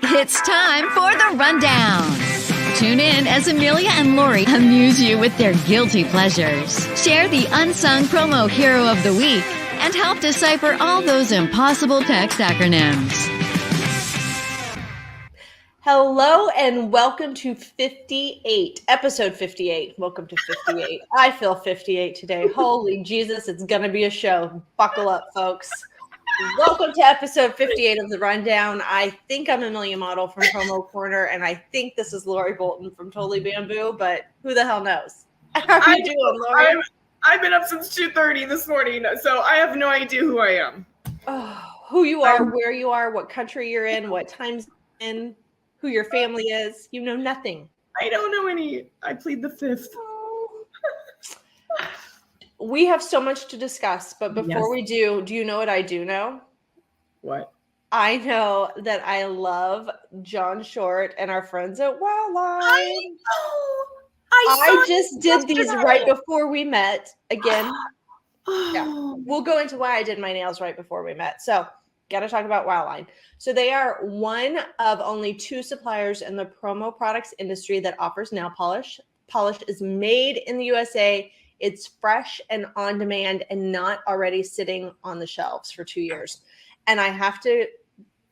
It's time for the rundown. Tune in as Amelia and Lori amuse you with their guilty pleasures, share the unsung promo hero of the week, and help decipher all those impossible text acronyms. Hello and welcome to 58, episode 58. Welcome to 58. I feel 58 today. Holy Jesus, it's going to be a show. Buckle up, folks. Welcome to episode 58 of The Rundown. I think I'm Amelia Model from Promo Corner, and I think this is Lori Bolton from Totally Bamboo, but who the hell knows? How are you doing, Lori? I've been up since 2:30 this morning, so I have no idea who I am. Oh, who you are, where you are, what country you're in, what time's in, who your family is. You know nothing. I don't know any. I plead the fifth. We have so much to discuss, but before we do you know what I do know? What? I know that I love John Short and our friends at Wildlife. I know. I just did these right before we met again. Yeah. We'll go into why I did my nails right before we met. So, got to talk about Wildline. So, they are one of only two suppliers in the promo products industry that offers nail polish. Polish is made in the USA. It's fresh and on demand and not already sitting on the shelves for 2 years. And I have to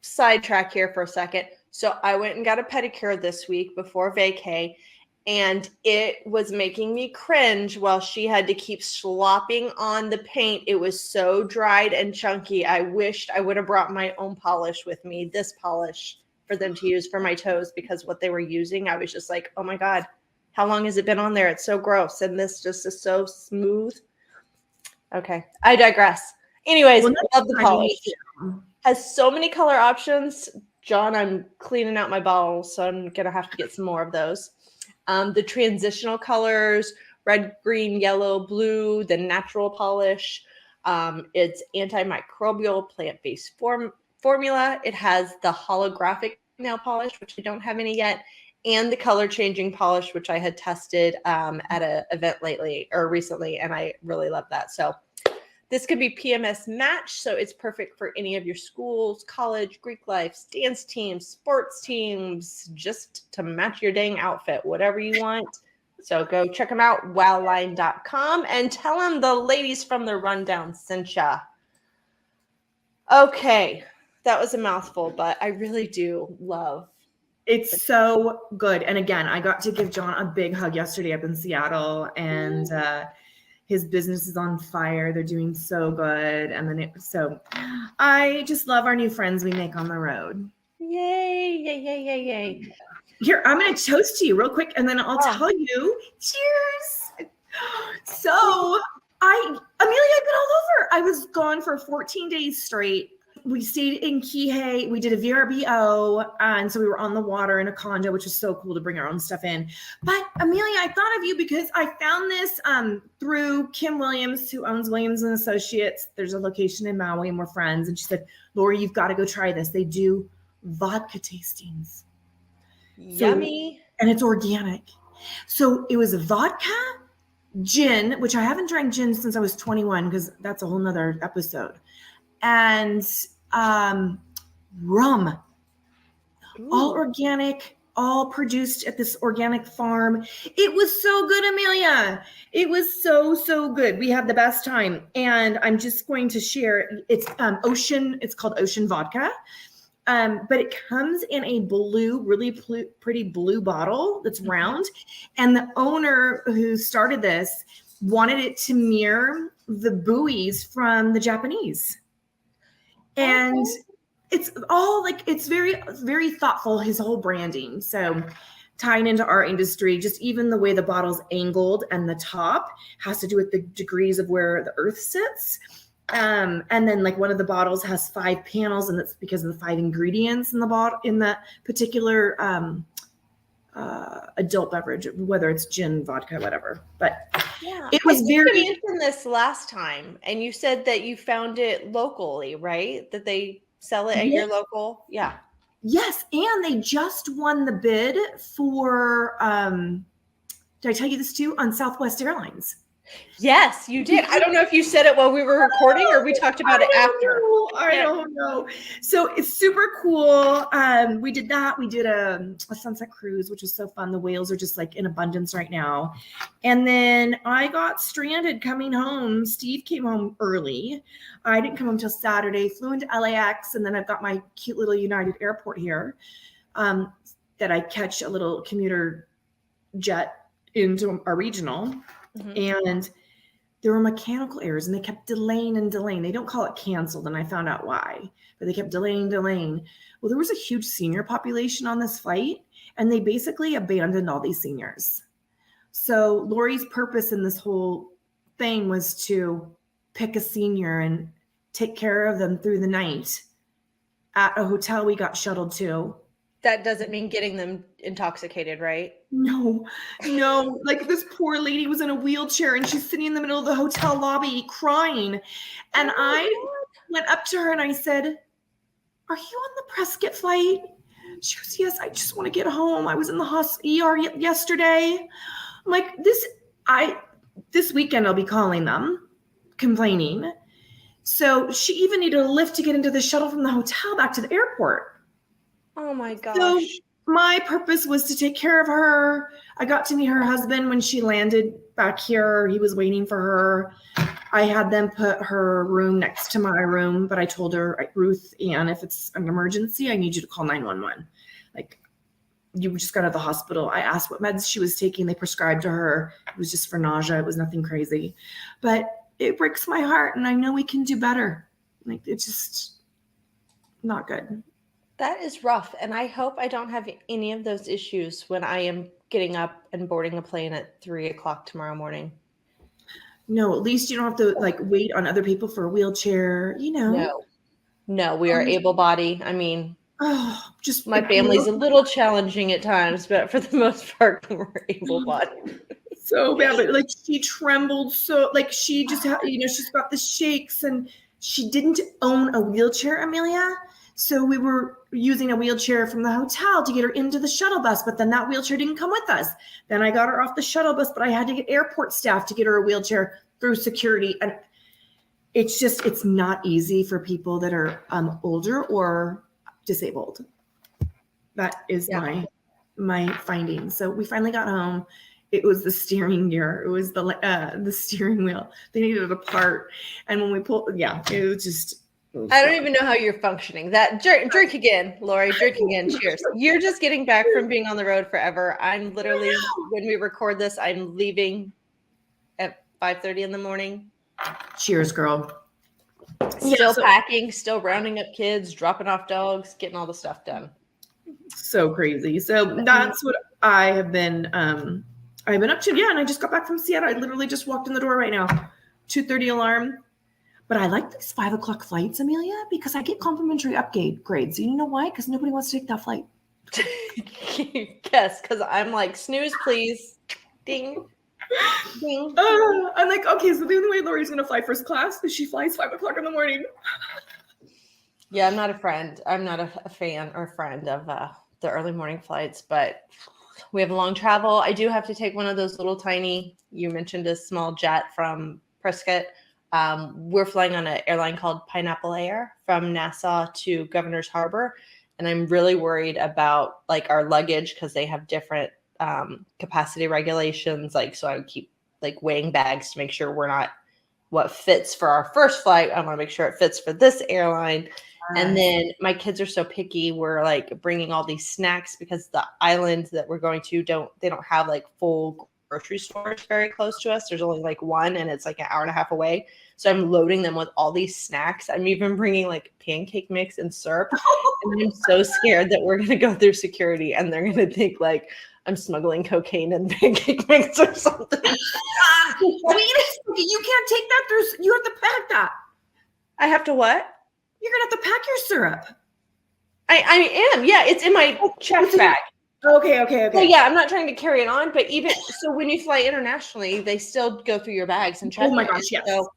sidetrack here for a second. So I went and got a pedicure this week before vacay, and it was making me cringe while she had to keep slopping on the paint. It was so dried and chunky. I wished I would have brought my own polish with me, this polish, for them to use for my toes, because what they were using, I was just like, oh my God. How long has it been on there? It's so gross. And this just is so smooth. Okay. I digress. Anyways, love the polish. Has so many color options. John, I'm cleaning out my bottles, so I'm going to have to get some more of those. The transitional colors, red, green, yellow, blue, the natural polish. It's antimicrobial, plant-based formula. It has the holographic nail polish, which we don't have any yet, and the color changing polish, which I had tested at an event recently, and I really love that. So this could be PMS match, so it's perfect for any of your schools, college, Greek life, dance teams, sports teams, just to match your dang outfit, whatever you want. So go check them out, wowline.com, and tell them the ladies from the Rundown sent ya. Okay, that was a mouthful, but I really do love. It's so good. And again, I got to give John a big hug yesterday up in Seattle, and his business is on fire. They're doing so good. And then so I just love our new friends we make on the road. Yay, yay, yay, yay, yay. Here, I'm going to toast to you real quick, and then I'll tell you. Cheers. So Amelia, I've been all over. I was gone for 14 days straight. We stayed in Kihei. We did a VRBO, and so we were on the water in a condo, which was so cool to bring our own stuff in. But Amelia, I thought of you because I found this through Kim Williams, who owns Williams and Associates. There's a location in Maui, and we're friends. And she said, "Lori, you've got to go try this. They do vodka tastings. Yummy, and it's organic. So it was a vodka, gin, which I haven't drank gin since I was 21, because that's a whole nother episode, and rum. Ooh. All organic, all produced at this organic farm. It was so good, Amelia. It was so good. We had the best time. And I'm just going to share, it's called Ocean Vodka. But it comes in a blue, really pretty blue bottle that's round. And the owner who started this wanted it to mirror the buoys from the Japanese. And it's all like, it's very, very thoughtful, his whole branding. So tying into our industry, just even the way the bottle's angled and the top has to do with the degrees of where the earth sits. And then like one of the bottles has 5 panels, and that's because of the 5 ingredients in the bottle, in that particular adult beverage, whether it's gin, vodka, whatever. But yeah, it was You mentioned this last time, and you said that you found it locally, right? That they sell it at your local. Yeah. Yes, and they just won the bid for. Did I tell you this too? On Southwest Airlines. Yes, you did. I don't know if you said it while we were recording or we talked about it after. I don't know. So it's super cool. We did that. We did a sunset cruise, which was so fun. The whales are just like in abundance right now. And then I got stranded coming home. Steve came home early. I didn't come home till Saturday, flew into LAX, and then I've got my cute little United airport here that I catch a little commuter jet into our regional. Mm-hmm. And there were mechanical errors and they kept delaying and delaying. They don't call it canceled, and I found out why, but they kept delaying. Well, there was a huge senior population on this flight, and they basically abandoned all these seniors. So Lori's purpose in this whole thing was to pick a senior and take care of them through the night at a hotel we got shuttled to. That doesn't mean getting them intoxicated, right? No. Like this poor lady was in a wheelchair and she's sitting in the middle of the hotel lobby crying. And I went up to her and I said, "Are you on the Prescott flight?" She goes, "Yes, I just want to get home. I was in the ER yesterday." I'm like, this weekend I'll be calling them, complaining. So she even needed a lift to get into the shuttle from the hotel back to the airport. Oh my gosh. So my purpose was to take care of her. I got to meet her husband when she landed back here. He was waiting for her. I had them put her room next to my room, but I told her, "Ruth Ann, if it's an emergency, I need you to call 911. Like, you just got out of the hospital." I asked what meds she was taking. They prescribed to her. It was just for nausea. It was nothing crazy. But it breaks my heart, and I know we can do better. Like, it's just not good. That is rough. And I hope I don't have any of those issues when I am getting up and boarding a plane at 3:00 tomorrow morning. No, at least you don't have to like wait on other people for a wheelchair, No, we are able-bodied. I mean, just my family's a little challenging at times, but for the most part, we're able-bodied. So bad, but like she trembled so, like she just had, she's got the shakes, and she didn't own a wheelchair, Amelia. So we were using a wheelchair from the hotel to get her into the shuttle bus, but then that wheelchair didn't come with us. Then I got her off the shuttle bus, but I had to get airport staff to get her a wheelchair through security. And it's not easy for people that are older or disabled. That is my finding. So we finally got home. It was the steering gear. It was the steering wheel. They needed a part. And when we pulled, it was just... I don't even know how you're functioning. That drink again, Lori. Drink again. Cheers. You're just getting back from being on the road forever. I'm literally, when we record this, I'm leaving at 5:30 in the morning. Cheers, girl. Still packing, still rounding up kids, dropping off dogs, getting all the stuff done. So crazy. So that's what I have been. I've been up to. Yeah, and I just got back from Seattle. I literally just walked in the door right now. 2:30 alarm. But I like these 5:00 flights, Amelia, because I get complimentary upgrade grades. You know why? Because nobody wants to take that flight. Yes, because I'm like, snooze, please. Ding. Ding. I'm like, okay, so the only way Lori's going to fly first class is she flies 5:00 in the morning. Yeah, I'm not a friend. I'm not a fan or friend of the early morning flights, but we have a long travel. I do have to take one of those little tiny, you mentioned a small jet from Prescott. We're flying on an airline called Pineapple Air from Nassau to Governor's Harbor. And I'm really worried about like our luggage because they have different capacity regulations. Like, so I would keep like weighing bags to make sure we're not what fits for our first flight. I want to make sure it fits for this airline. And then my kids are so picky. We're like bringing all these snacks because the island that we're going to they don't have like full grocery stores very close to us. There's only like one, and it's like an hour and a half away. So I'm loading them with all these snacks. I'm even bringing like pancake mix and syrup. And I'm so scared that we're going to go through security and they're going to think like I'm smuggling cocaine and pancake mix or something. Wait a second. You can't take that. You have to pack that. I have to what? You're going to have to pack your syrup. I am. Yeah, it's in my check bag. Okay. So yeah, I'm not trying to carry it on, but even so, when you fly internationally, they still go through your bags and check. Oh my gosh, yes. So,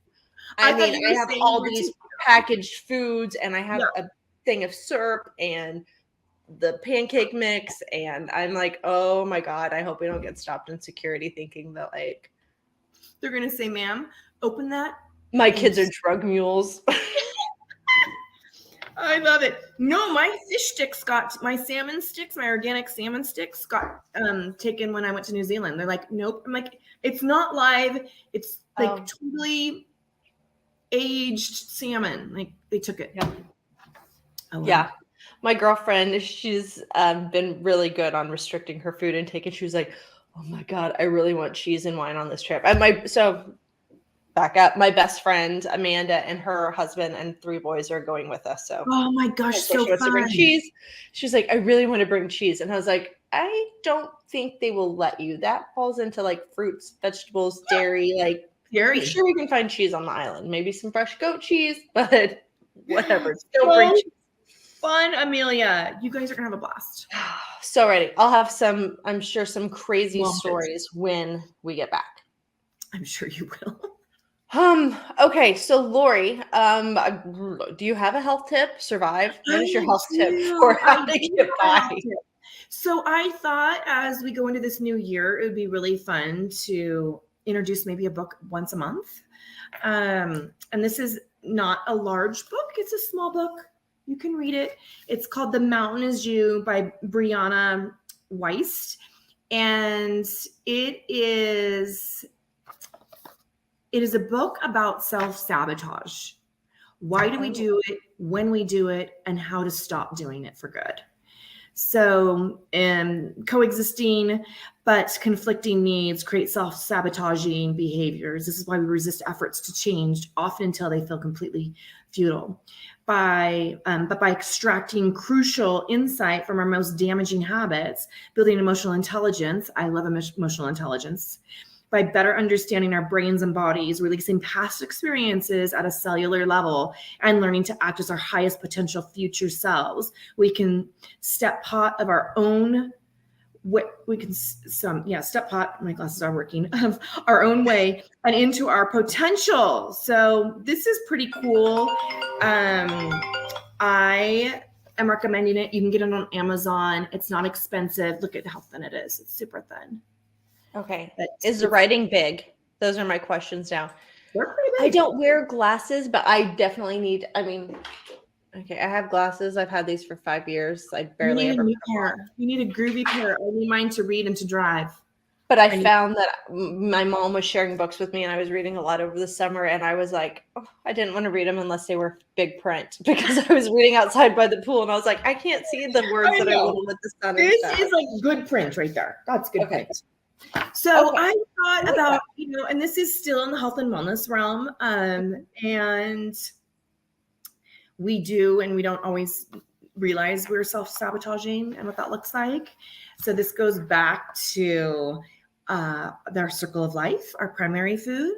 I have all these packaged foods, and I have a thing of syrup and the pancake mix, and I'm like, oh my God, I hope we don't get stopped in security thinking that like They're going to say, ma'am, open that. My kids are drug mules. I love it. No, my salmon sticks, my organic salmon sticks got taken when I went to New Zealand. They're like, nope. I'm like, it's not live. It's like totally aged salmon. Like they took it. Yeah. Yeah. My girlfriend, she's been really good on restricting her food intake. And she was like, oh my God, I really want cheese and wine on this trip. And back up, my best friend, Amanda, and her husband and 3 boys are going with us. So, oh my gosh, so she wants to bring fun. cheese. She's like, I really want to bring cheese. And I was like, I don't think they will let you. That falls into like fruits, vegetables, dairy. Like, Dairy. I'm sure we can find cheese on the island. Maybe some fresh goat cheese, but whatever. Still bring cheese. Fun, Amelia. You guys are gonna have a blast. So ready. I'll have I'm sure some crazy stories when we get back. I'm sure you will. Okay, so Lori, do you have a health tip? Survive? What is your health tip for how to get by? So I thought as we go into this new year, it would be really fun to introduce maybe a book once a month. And this is not a large book. It's a small book. You can read it. It's called The Mountain Is You by Brianna Weist. And it is a book about self-sabotage. Why do we do it, when we do it, and how to stop doing it for good. So coexisting but conflicting needs create self-sabotaging behaviors. This is why we resist efforts to change, often until they feel completely futile. But by extracting crucial insight from our most damaging habits, building emotional intelligence, I love emotional intelligence, by better understanding our brains and bodies, releasing past experiences at a cellular level, and learning to act as our highest potential future selves, we can step pot of our own. Step pot. My glasses are working. Of our own way and into our potential. So this is pretty cool. I am recommending it. You can get it on Amazon. It's not expensive. Look at how thin it is. It's super thin. Okay. Is the writing big? Those are my questions now. They're pretty big. I don't wear glasses, but I definitely need, okay, I have glasses. I've had these for 5 years. I barely ever. You need a groovy pair. I need mine to read and to drive. But I found that my mom was sharing books with me, and I was reading a lot over the summer, and I was like, I didn't want to read them unless they were big print, because I was reading outside by the pool, and I was like, I can't see the words that are little with the sun. This is like good print right there. That's good print. So I thought about, and this is still in the health and wellness realm. And we don't always realize we're self-sabotaging and what that looks like. So this goes back to our circle of life, our primary food,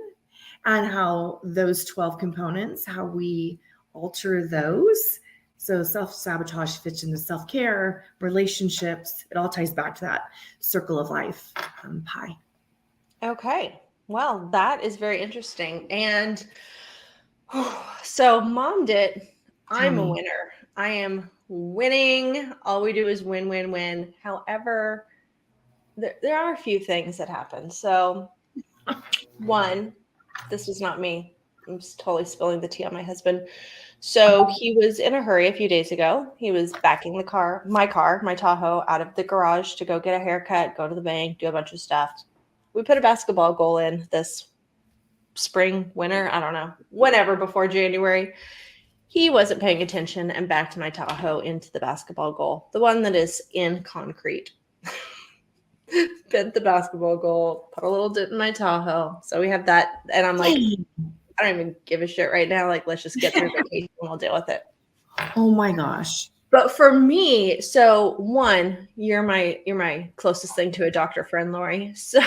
and how those 12 components, how we alter those. So self-sabotage fits into self-care, relationships. It all ties back to that circle of life pie. Okay. Well, that is very interesting. And so Mom did. I'm a winner. I am winning. All we do is win, win, win. However, there are a few things that happen. So one, this was not me. I'm just totally spilling the tea on my husband. So he was in a hurry a few days ago. He was backing my Tahoe, out of the garage to go get a haircut, go to the bank, do a bunch of stuff. We put a basketball goal in this spring, winter, I don't know, whenever before January. He wasn't paying attention and backed my Tahoe into the basketball goal, the one that is in concrete. Bent the basketball goal, put a little dent in my Tahoe. So we have that. And I'm like, I don't even give a shit right now. Like, let's just get through vacation and we'll deal with it. Oh my gosh. But for me, so one, you're my closest thing to a doctor friend, Lori. So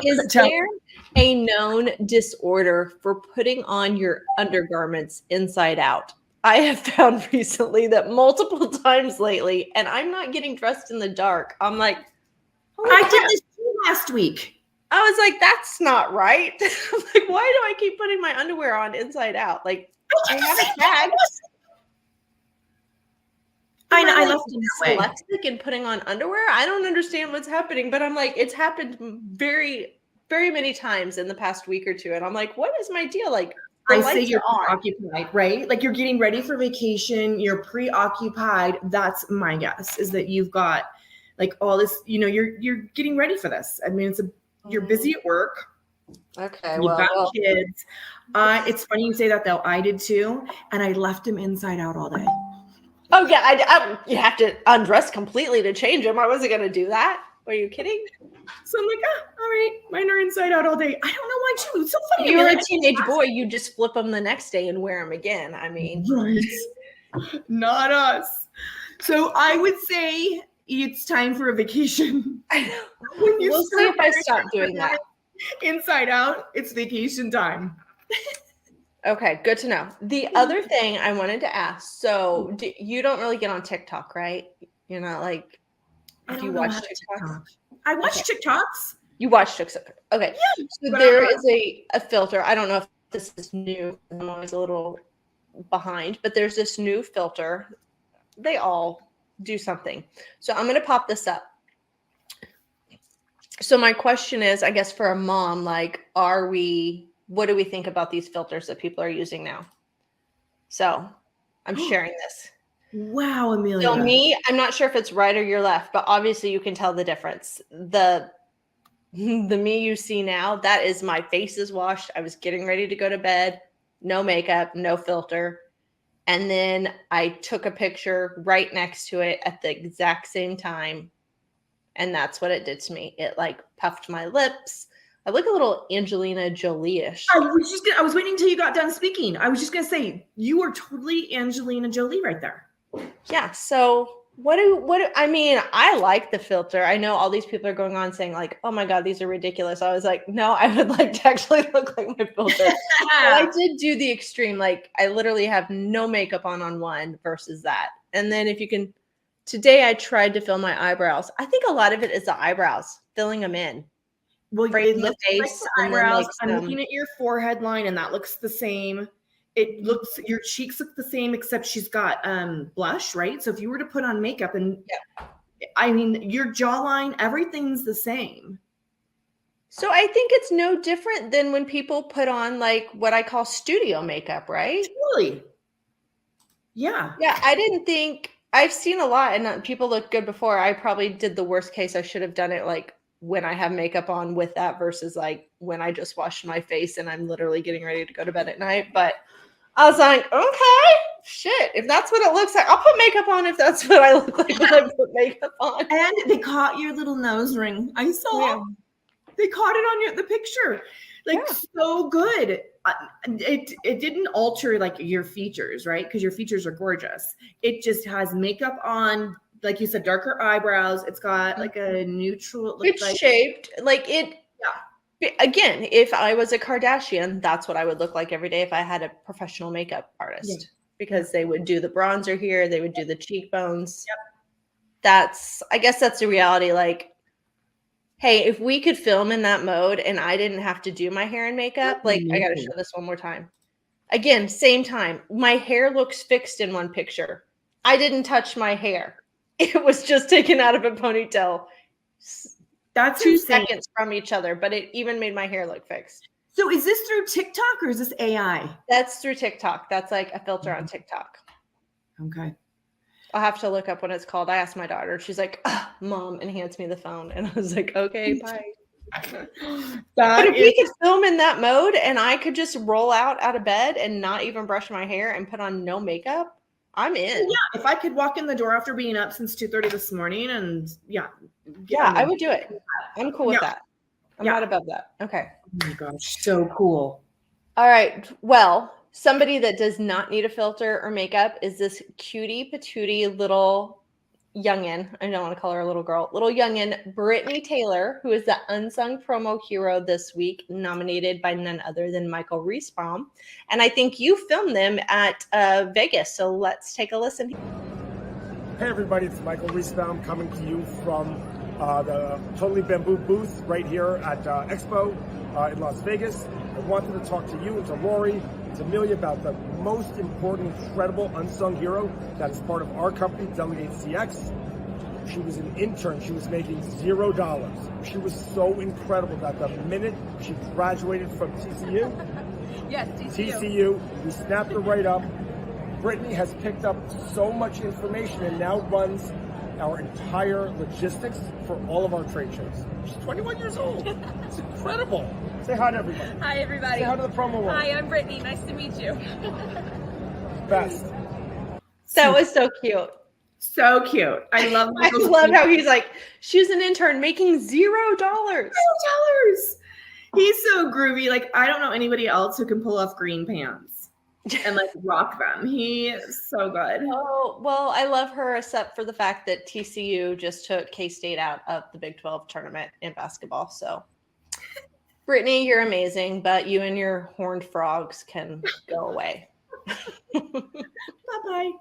is there a known disorder for putting on your undergarments inside out? I have found recently that multiple times lately, and I'm not getting dressed in the dark. I'm like, I did this too last week. I was like, that's not right. I'm like, why do I keep putting my underwear on inside out? Like, I have a tag. I know. I left dyslexic and putting on underwear. I don't understand what's happening, but I'm like, it's happened very very many times in the past week or two, and I'm like, what is my deal? Like, I say you're preoccupied, right? Like you're getting ready for vacation, you're preoccupied. That's my guess, is that you've got like all this, you're getting ready for this. I mean, you're busy at work. Okay, You've got kids. It's funny you say that though. I did too, and I left him inside out all day. Oh yeah, you have to undress completely to change him. I wasn't gonna do that. Are you kidding? So I'm like, all right, mine are inside out all day. I don't know why too. It's so funny. If you were a teenage boy, you just flip them the next day and wear them again. I mean, right. Not us. So I would say it's time for a vacation. I know. We'll see if I stop doing that. Inside out, it's vacation time. Okay, good to know. The other thing I wanted to ask, so you don't really get on TikTok, right? You're not like, do you watch TikToks? I watch TikToks. You watch TikTok. Okay. Yeah, so there is a filter. I don't know if this is new. I'm always a little behind, but there's this new filter. They all do something. So I'm going to pop this up. So my question is, I guess for a mom, like, what do we think about these filters that people are using now? So I'm sharing this. Wow, Amelia. So I'm not sure if it's right or your left, but obviously you can tell the difference. The me you see now, that is my face is washed. I was getting ready to go to bed, no makeup, no filter. And then I took a picture right next to it at the exact same time. And that's what it did to me. It like puffed my lips. I look a little Angelina Jolie-ish. I was waiting until you got done speaking. I was just going to say, you are totally Angelina Jolie right there. Yeah. So I mean, I like the filter. I know all these people are going on saying like, oh my God, these are ridiculous. I was like, no, I would like to actually look like my filter. I did do the extreme. Like I literally have no makeup on one versus that. And then today I tried to fill my eyebrows. I think a lot of it is the eyebrows, filling them in. Well, right in the face. Like the eyebrows. I'm looking at your forehead line and that looks the same. Your cheeks look the same, except she's got blush, right? So if you were to put on makeup I mean, your jawline, everything's the same. So I think it's no different than when people put on like what I call studio makeup, right? Really? Yeah. Yeah, I've seen a lot and people look good before. I probably did the worst case. I should have done it like when I have makeup on with that versus like when I just washed my face and I'm literally getting ready to go to bed at night. But I was like, okay, shit. If that's what it looks like, I'll put makeup on if that's what I look like when I put makeup on. And they caught your little nose ring. I saw. Yeah. They caught it on the picture. Like so good. It didn't alter like your features, right? Because your features are gorgeous. It just has makeup on, like you said, darker eyebrows. It's got like a neutral. It's shaped like it. Yeah. Again, if I was a Kardashian, that's what I would look like every day if I had a professional makeup artist, because they would do the bronzer here, they would do the cheekbones. Yep. I guess that's the reality. Like, hey, if we could film in that mode and I didn't have to do my hair and makeup, like I got to show this one more time. Again, same time. My hair looks fixed in one picture. I didn't touch my hair. It was just taken out of a ponytail. That's 2 seconds from each other, but it even made my hair look fixed. So is this through TikTok or is this AI? That's through TikTok. That's like a filter on TikTok. Okay. I'll have to look up what it's called. I asked my daughter. She's like, Mom, and hands me the phone. And I was like, okay, bye. But if we could film in that mode and I could just roll out of bed and not even brush my hair and put on no makeup, I'm in. Yeah, if I could walk in the door after being up since 2:30 this morning and I would do it. I'm cool with that. I'm not above that. Okay. Oh my gosh, so cool. All right. Well, somebody that does not need a filter or makeup is this cutie patootie little youngin. I don't want to call her a little girl. Little youngin, Brittany Taylor, who is the unsung promo hero this week, nominated by none other than Michael Riesbaum. And I think you filmed them at Vegas. So let's take a listen. Hey everybody, it's Michael Riesbaum coming to you from the Totally Bamboo booth right here at Expo in Las Vegas. I wanted to talk to you and to Lori, to Amelia about the most important, incredible unsung hero that is part of our company, Delegate CX. she was an intern. She was making $0. She was so incredible that the minute she graduated from TCU, Yes, TCU. we snapped her right up. Brittany has picked up so much information and now runs our entire logistics for all of our trade shows. She's 21 years old. It's incredible. Say hi to everybody. Hi, everybody. Say hi to the promo world. Hi, I'm Brittany. Nice to meet you. Best. That was so cute. So cute. I love I love how he's like, she was an intern making $0. $0. He's so groovy. Like, I don't know anybody else who can pull off green pants and like rock them. He is so good. Oh, well, I love her except for the fact that TCU just took K-State out of the Big 12 tournament in basketball. So, Brittany, you're amazing, but you and your horned frogs can go away. Bye-bye.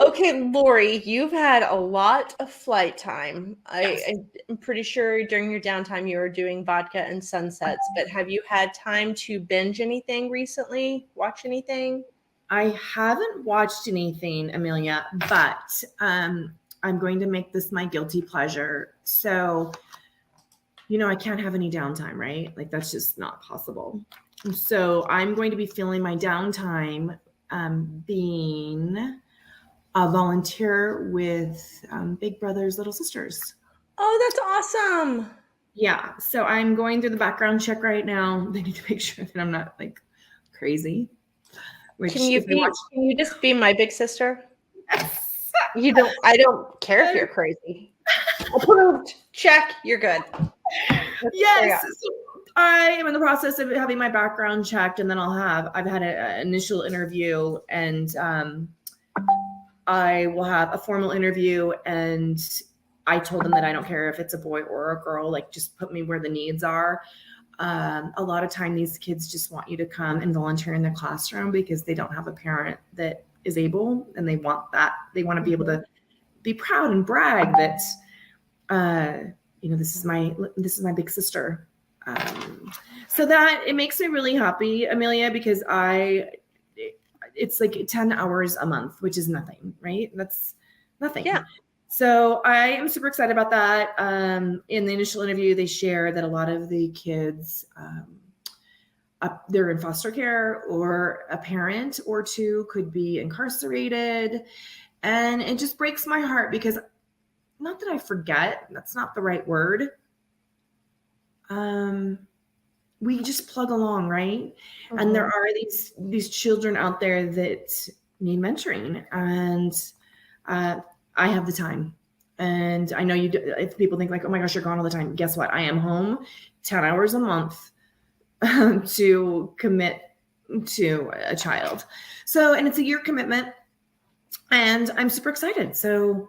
Okay, Lori, you've had a lot of flight time. I'm pretty sure during your downtime you were doing vodka and sunsets, but have you had time to binge anything recently? Watch anything? I haven't watched anything, Amelia, but I'm going to make this my guilty pleasure. So, I can't have any downtime, right? Like, that's just not possible. So I'm going to be filling my downtime being a volunteer with Big Brothers Little Sisters. Oh, that's awesome. Yeah. So I'm going through the background check right now. They need to make sure that I'm not like crazy. Can you just be my big sister? I don't care if you're crazy. Approved. Check. You're good. Yes. So I am in the process of having my background checked, and then I've had an initial interview, and I will have a formal interview, and I told them that I don't care if it's a boy or a girl, like just put me where the needs are. A lot of time these kids just want you to come and volunteer in their classroom because they don't have a parent that is able, and they want to be able to be proud and brag that, this is my big sister. So that it makes me really happy, Amelia, because it's like 10 hours a month, which is nothing, right? That's nothing. Yeah. So I am super excited about that. In the initial interview, they share that a lot of the kids, they're in foster care, or a parent or two could be incarcerated. And it just breaks my heart because, not that I forget, that's not the right word. We just plug along, right? Mm-hmm. And there are these children out there that need mentoring, and I have the time. And I know if people think like, oh my gosh, you're gone all the time. Guess what? I am home 10 hours a month to commit to a child. So, and it's a year commitment, and I'm super excited. So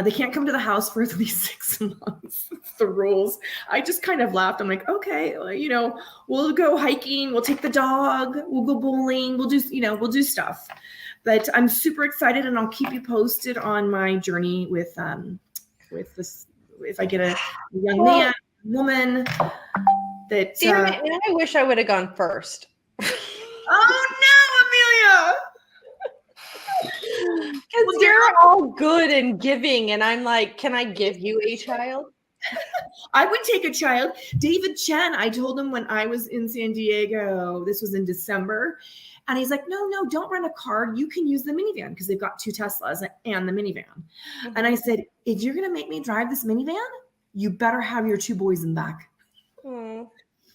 they can't come to the house for at least 6 months. It's the rules. I just kind of laughed. I'm like, okay, we'll go hiking. We'll take the dog. We'll go bowling. We'll do stuff. But I'm super excited, and I'll keep you posted on my journey with this. If I get a young woman that. Damn it! Now I wish I would have gone first. Oh no, Amelia! Because you're all good and giving, and I'm like, can I give you a child? I would take a child. David Chen, I told him when I was in San Diego, this was in December, and he's like, no, don't rent a car. You can use the minivan because they've got 2 Teslas and the minivan. Mm-hmm. And I said, if you're going to make me drive this minivan, you better have your 2 boys in the back. Mm.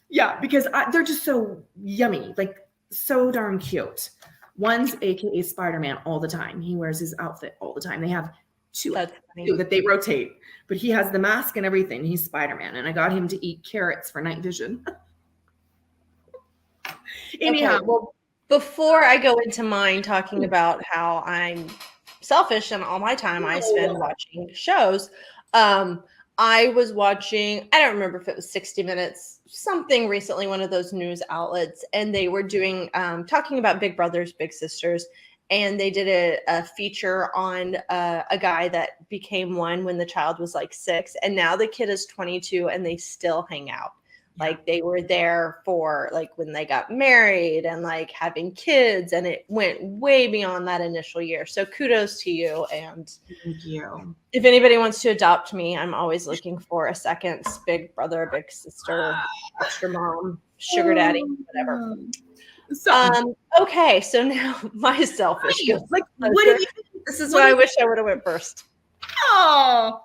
Yeah, because they're just so yummy, like so darn cute. One's AKA Spider-Man all the time. He wears his outfit all the time. They have two that they rotate, but he has the mask and everything. He's Spider-Man, and I got him to eat carrots for night vision. Anyhow, okay, well, before I go into mine talking about how I'm selfish and all my time I spend watching shows, I was watching, I don't remember if it was 60 Minutes, something recently, one of those news outlets, and they were doing, talking about Big Brothers, Big Sisters, and they did a feature on a guy that became one when the child was like 6, and now the kid is 22, and they still hang out. Like they were there for like when they got married and like having kids, and it went way beyond that initial year. So kudos to you. And Thank you. if anybody wants to adopt me, I'm always looking for a second big brother, big sister, extra mom, sugar daddy, whatever. Okay, so now my selfish guilty what pleasure. have you? This is what I wish I would have went first. Oh,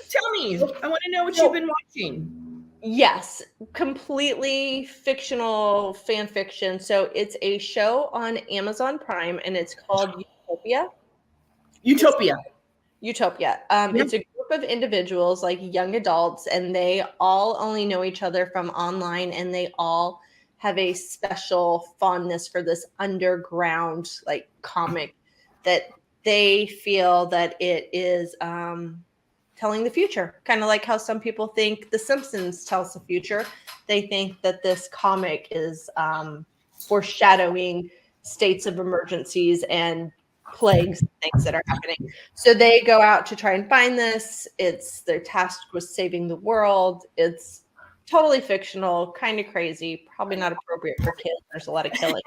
tell me. I want to know what you've been watching. Yes, completely fictional fan fiction. So it's a show on Amazon Prime, and it's called Utopia. Utopia. It's a group of individuals, like young adults, and they all only know each other from online, and they all have a special fondness for this underground like comic that they feel that it is telling the future, kind of like how some people think The Simpsons tells the future. They think that this comic is foreshadowing states of emergencies and plagues and things that are happening. So they go out to try and find this. They're tasked with saving the world. It's totally fictional, kind of crazy, probably not appropriate for kids. There's a lot of killing.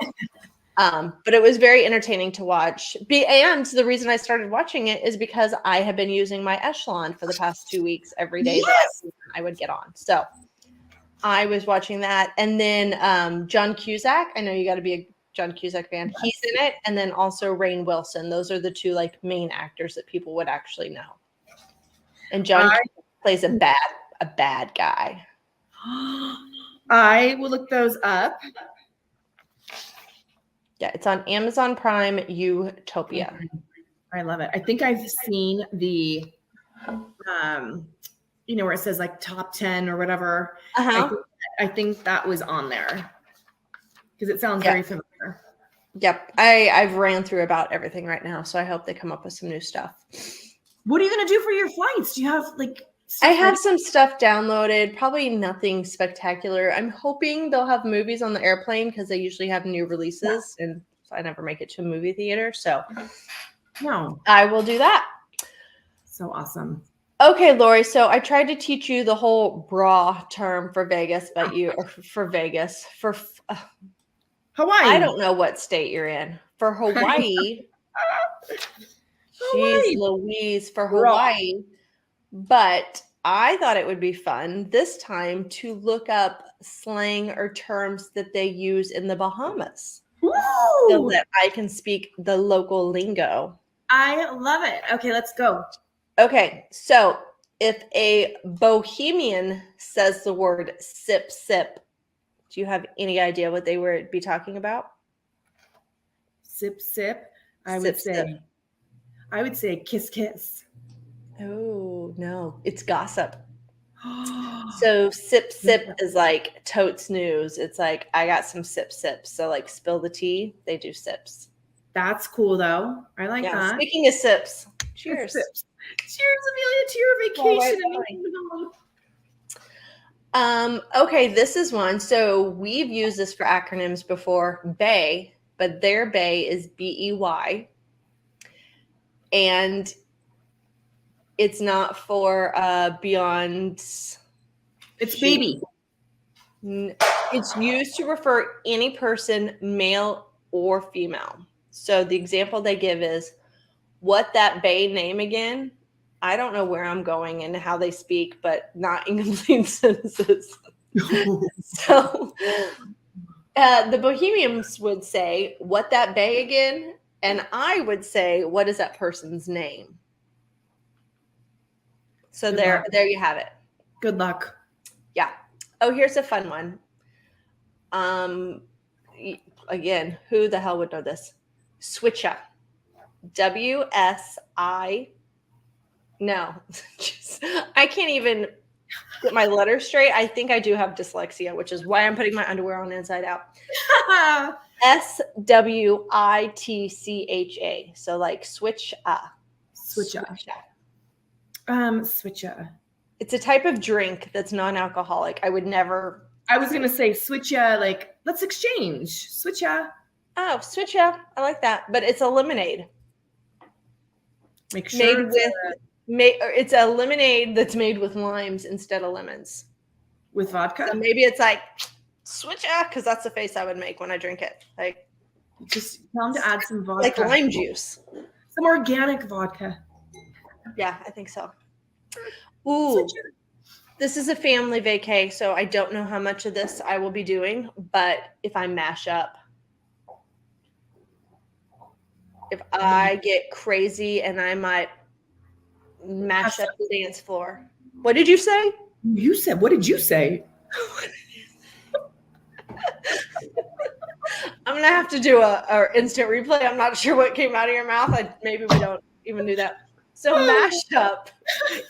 But it was very entertaining to watch. And the reason I started watching it is because I have been using my Echelon for the past 2 weeks every day that I would get on. So I was watching that. And then John Cusack, I know you got to be a John Cusack fan. He's in it. And then also Rainn Wilson. Those are the two like main actors that people would actually know. And John Cusack plays a bad guy. I will look those up. Yeah, it's on Amazon Prime, Utopia. I love it. I think I've seen the, where it says like top 10 or whatever. I think that was on there because it sounds very familiar. Yep. I've ran through about everything right now, so I hope they come up with some new stuff. What are you going to do for your flights? Do you have like... I have some stuff downloaded, probably nothing spectacular. I'm hoping they'll have movies on the airplane because they usually have new releases, and I never make it to a movie theater. So I will do that. So awesome. Okay, Lori. So I tried to teach you the whole bra term for Vegas, but for Hawaii. I don't know what state you're in. For Hawaii. Jeez Louise, for Hawaii. But I thought it would be fun this time to look up slang or terms that they use in the Bahamas. So that I can speak the local lingo. I love it. Okay, let's go. Okay, so if a Bohemian says the word sip, sip, do you have any idea what they would be talking about? Sip, sip. I would say kiss, kiss. Oh, no, it's gossip. So sip, sip is like totes news. It's like, I got some sip, sips. So like spill the tea, they do sips. That's cool though. I like that. Speaking of sips, cheers. Sips. Cheers, Amelia, to your vacation. Okay, this is one. So we've used this for acronyms before, BAY, but their BAY is BEY. And it's not for beyond. It's baby. It's used to refer any person, male or female. So the example they give is, what that bae name again? I don't know where I'm going and how they speak, but not in complete sentences. So the Bohemians would say, what that bae again? And I would say, what is that person's name? So there you have it. Good luck. Yeah. Oh, here's a fun one. Again, who the hell would know this? Switcha. WSI. No, I can't even get my letters straight. I think I do have dyslexia, which is why I'm putting my underwear on inside out. SWITCHA. So like switcha. Switcha. Switcha. It's a type of drink that's non-alcoholic. I would never. I was gonna say switcha, like let's exchange. Switcha. Oh, switcha. I like that, but it's a lemonade. Make sure it's a lemonade that's made with limes instead of lemons. With vodka? So maybe it's like, switch out, because that's the face I would make when I drink it. Like, just tell them to add some vodka. like lime juice. Some organic vodka. Yeah, I think so. Ooh, this is a family vacay, so I don't know how much of this I will be doing, but if I mash up, if I get crazy and I might mash up the dance floor. What did you say? What did you say? I'm gonna have to do a instant replay. I'm not sure what came out of your mouth. Maybe we don't even do that. So mash up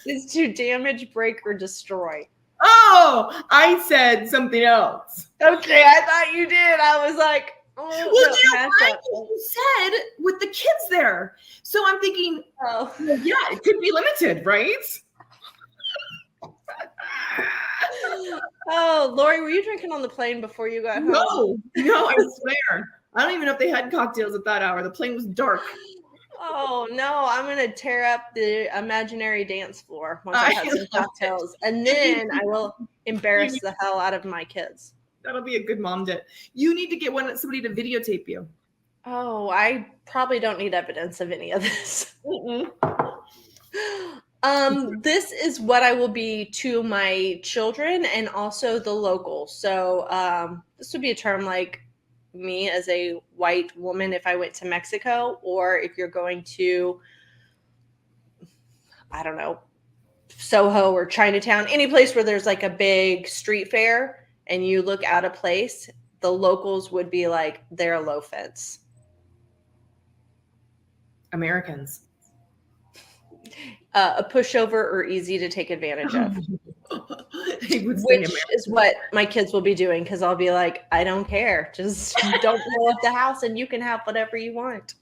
is to damage, break, or destroy. Oh, I said something else. Okay, I thought you did. I was like, oh, Well, no, you know mash what? up. You said with the kids there. So I'm thinking, Oh. well, yeah, it could be limited, right? Oh, Lori, were you drinking on the plane before you got home? No, I swear. I don't even know if they had cocktails at that hour. The plane was dark. Oh no, I'm gonna tear up the imaginary dance floor once I have some cocktails, and then I will embarrass the hell out of my kids. That'll be a good mom dip. You need to get somebody to videotape you. Oh, I probably don't need evidence of any of this. This is what I will be to my children and also the locals. So this would be a term like me as a white woman if I went to Mexico, or if you're going to, I don't know, Soho or Chinatown, any place where there's like a big street fair and you look out of place, the locals would be like, they're low fence. Americans. A pushover or easy to take advantage of. Which is what my kids will be doing, because I'll be like, I don't care. Just don't blow up the house and you can have whatever you want.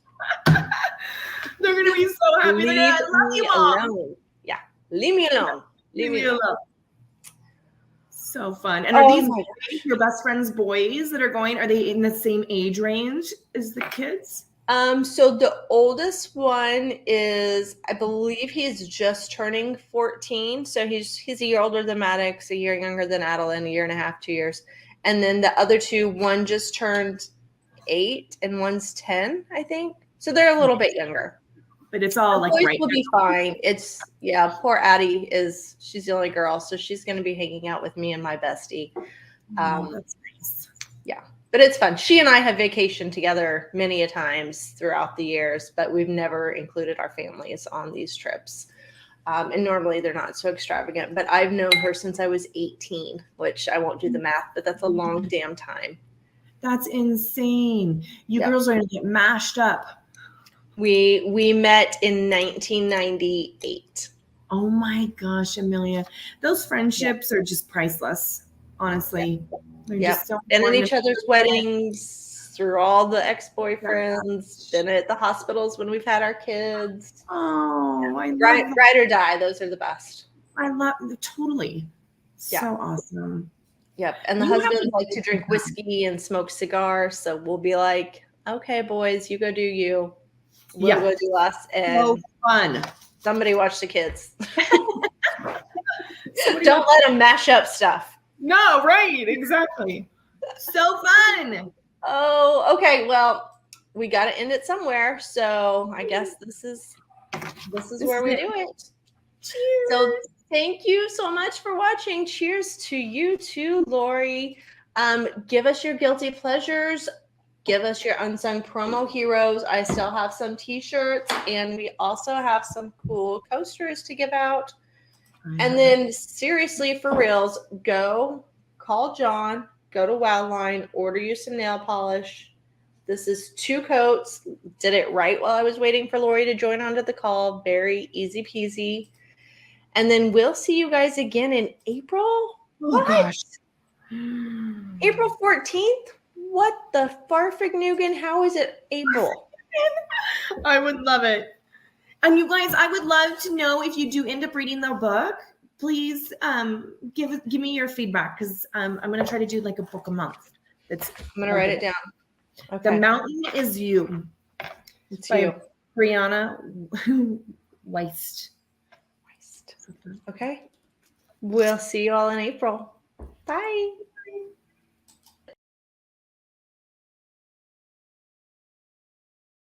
They're going to be so happy. Leave I love you, Mom. alone. Yeah. Leave me alone. Leave me alone. So fun. And are these your best friends' boys that are going? Are they in the same age range as the kids? So the oldest one is, I believe he's just turning 14. So he's a year older than Maddox, a year younger than Adeline, a year and a half, 2 years. And then the other two, one just turned 8 and one's 10, I think. So they're a little bit younger. But it's all like right. Will be fine. Poor Addie she's the only girl, so she's going to be hanging out with me and my bestie. That's nice. Yeah. But it's fun. She and I have vacationed together many a times throughout the years, but we've never included our families on these trips. And normally they're not so extravagant, but I've known her since I was 18, which I won't do the math, but that's a long damn time. That's insane. You girls are going to get mashed up. We met in 1998. Oh my gosh, Amelia. Those friendships are just priceless, honestly. Yeah, been at each other's weddings, through all the ex-boyfriends, been at the hospitals when we've had our kids. Oh, I love ride or die. Those are the best. I love totally. So awesome. Yep. And the husbands like to drink whiskey and smoke cigars. So we'll be like, okay, boys, you go do you. We'll go do us. And so fun. Somebody watch the kids. Don't let them mash up stuff. No, right. Exactly. So fun. Oh, okay. Well, we got to end it somewhere. So I guess this is where we do it. Cheers. So thank you so much for watching. Cheers to you too, Lori. Give us your guilty pleasures. Give us your unsung promo heroes. I still have some t-shirts, and we also have some cool coasters to give out. And then seriously, for reals, go call John, go to Wildline, order you some nail polish. This is 2 coats. Did it right while I was waiting for Lori to join onto the call. Very easy peasy. And then we'll see you guys again in April. Oh, gosh. April 14th? What the farfignugan? How is it April? I would love it. And you guys, I would love to know if you do end up reading the book. Please give me your feedback, because I'm going to try to do like a book a month. I'm going to write it down. Okay. The Mountain is You. It's you. Brianna Weist. Okay. We'll see you all in April. Bye.